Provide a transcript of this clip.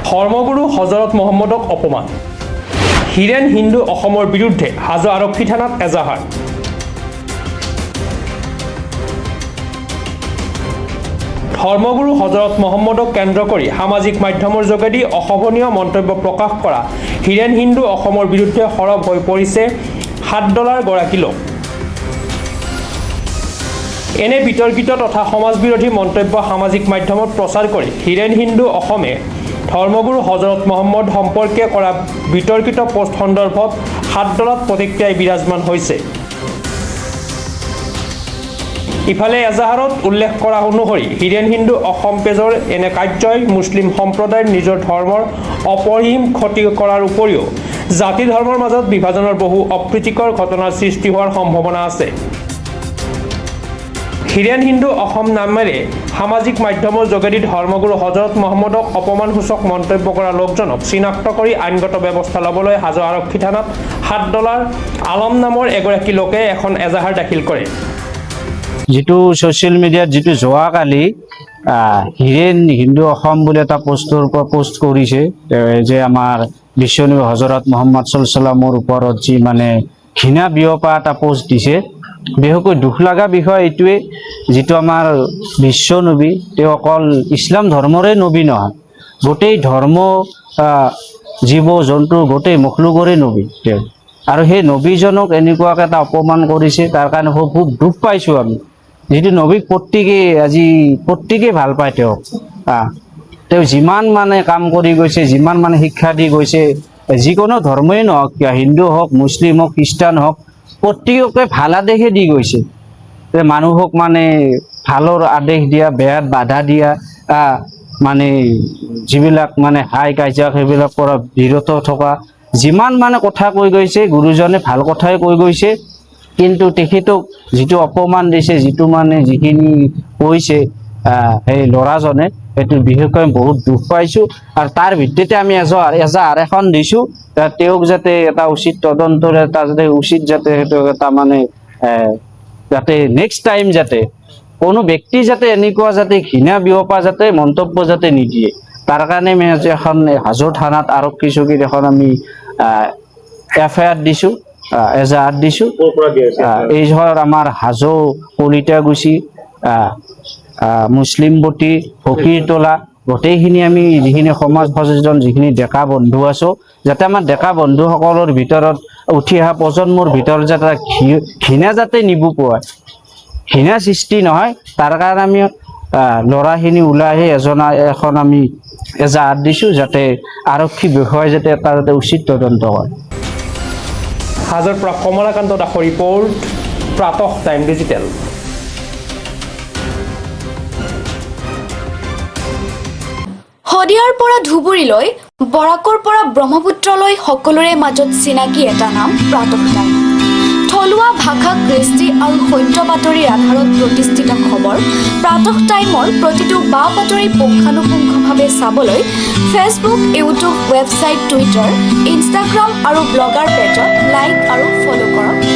ধৰ্মগুৰু হজৰত মহম্মদক অপমান হিৰেন হিন্দু অসমৰ বিৰুদ্ধে হাজো আৰক্ষী থানাত এজাহাৰ ধৰ্মগুৰু হজৰত মহম্মদক কেন্দ্ৰ কৰি সামাজিক মাধ্যমৰ যোগেদি অশোভনীয় মন্তব্য প্ৰকাশ কৰা হিৰেন হিন্দু অসমৰ বিৰুদ্ধে সৰব হৈ পৰিছে $7 গৰাকী লোক এনে বিতৰ্কিত তথা সমাজবিৰোধী মন্তব্য সামাজিক মাধ্যমত প্ৰচাৰ কৰি হিৰেন হিন্দু অসমে ধৰ্মগুৰু হজৰত মহম্মদ সম্পৰ্কে কৰা বিতৰ্কিত পোষ্ট সন্দৰ্ভত $7 প্ৰতিক্ৰিয়াই বিৰাজমান হৈছে ইফালে এজাহাৰত উল্লেখ কৰা অনুসৰি হিৰেন হিন্দু অসম পেজৰ এনে কাৰ্যই মুছলিম সম্প্ৰদায়ৰ নিজৰ ধৰ্মৰ অপৰিসীম ক্ষতি কৰাৰ উপৰিও জাতি ধৰ্মৰ মাজত বিভাজনৰ বহু অপ্ৰীতিকৰ ঘটনাৰ সৃষ্টি হোৱাৰ সম্ভাৱনা আছে হিৰেন হিন্দু অসম নামেৰে সামাজিক মাধ্যমৰ যোগেদি ধৰ্মগুৰু হজৰত মহম্মদক অপমানসূচক মন্তব্য কৰা লোকজনক চিনাক্ত কৰি আইনগত ব্যৱস্থা ল'বলৈ হাজো আৰক্ষী থানাত $7 আলম নামৰ এগৰাকী লোকে এখন এজাহাৰ দাখিল কৰে যেটো সোশ্যাল মিডিয়াত যেটো যোৱাকালি হিৰেন হিন্দু অসম বুলি এটা পোষ্ট কৰিছে যে আমাৰ বিশ্বনবী হজৰত মহম্মদ সাল্লাল্লাহু ওপৰত যি মানে ঘৃণা বিয়পা এটা পোষ্ট দিছে বিশেষকৈ দুখ লগা বিষয় এইটোৱে যেটো আমাৰ বিশ্বনবী তেওঁ অকল ইছলাম ধৰ্মৰে নবী নহয় গোটেই ধৰ্ম জীৱ জন্তু গোটেই মখলুকৰে নবী তেওঁ আৰু সেই নবীজনক এনেকুৱাকৈ এটা অপমান কৰিছে তাৰ কাৰণে খুব দুখ পাইছোঁ আমি যেটো নবীক প্ৰত্যেকে ভাল পায় তেওঁ যিমান মানে কাম কৰি গৈছে যিমান মানে শিক্ষা দি গৈছে যিকোনো ধৰ্মই নহওক হিন্দু হওক মুছলিম হওক খ্ৰীষ্টান হওক প্ৰত্যেককে ভাল আদেশে দি গৈছে মানুহক মানে ভালৰ আদেশ দিয়া বেয়াত বাধা দিয়া মানে যিবিলাক মানে হাই কাজিয়া সেইবিলাক পৰা বিৰত থকা যিমান মানে কথা কৈ গৈছে গুৰুজনে ভাল কথাই কৈ গৈছে কিন্তু তেখেতক যেটো অপমান দিছে যেটো মানে যিখিনি কৈছে এই ল'ৰাজনে এইটো বিশেষকৈ বহুত দুখ পাইছোঁ আৰু তাৰ ভিত্তিতে আমি এজাহাৰ এখন দিছোঁ তেওঁক যাতে এটা উচিত তদন্তৰ এটা যাতে উচিত যাতে এটা মানে যাতে নেক্সট টাইম যাতে কোনো ব্যক্তি যাতে এনেকুৱা যাতে ঘৃণা বিয়পা যাতে মন্তব্য যাতে নিদিয়ে তাৰ কাৰণে আমি এখন হাজো থানাত আৰক্ষী চকীত এখন আমি FIR দিছোঁ এজাহাৰ দিছোঁ এই ধৰ আমাৰ হাজো কলিতাগুছি মুছলিমবতী ফকীৰতলা গোটেইখিনি আমি যিখিনি সমাজ সচেতন যিখিনি ডেকা বন্ধু আছোঁ যাতে আমাৰ ডেকা বন্ধুসকলৰ ভিতৰত উঠি অহা প্ৰজন্মৰ ভিতৰত যাতে ঘৃণা যাতে নিবুকুৱায় ঘৃণা সৃষ্টি নহয় তাৰ কাৰণে আমি ল'ৰাখিনি ওলাই আহি এখন আমি এজাহাৰ দিছোঁ যাতে আৰক্ষী বিষয়ে যাতে এটা যাতে উচিত তদন্ত হয় হাজোৰ পৰা কমলাকান্ত দাসৰ ৰিপৰ্ট প্ৰাতঃ টাইম ডিজিটেল শদিয়াৰ পৰা ধুবুৰীলৈ বৰাকৰ পৰা ব্ৰহ্মপুত্ৰলৈ সকলোৰে মাজত চিনাকি এটা নাম প্ৰাতঃ টাইম থলুৱা ভাষা কৃষ্টি আৰু সত্য বাতৰিৰ আধাৰত প্ৰতিষ্ঠিত খবৰ প্ৰাতঃ টাইমৰ প্ৰতিটো বা বাতৰি পুংখানুপুংখভাৱে চাবলৈ Facebook YouTube website Twitter Instagram আৰু ব্লগাৰ পেজত লাইক আৰু ফ'ল' কৰক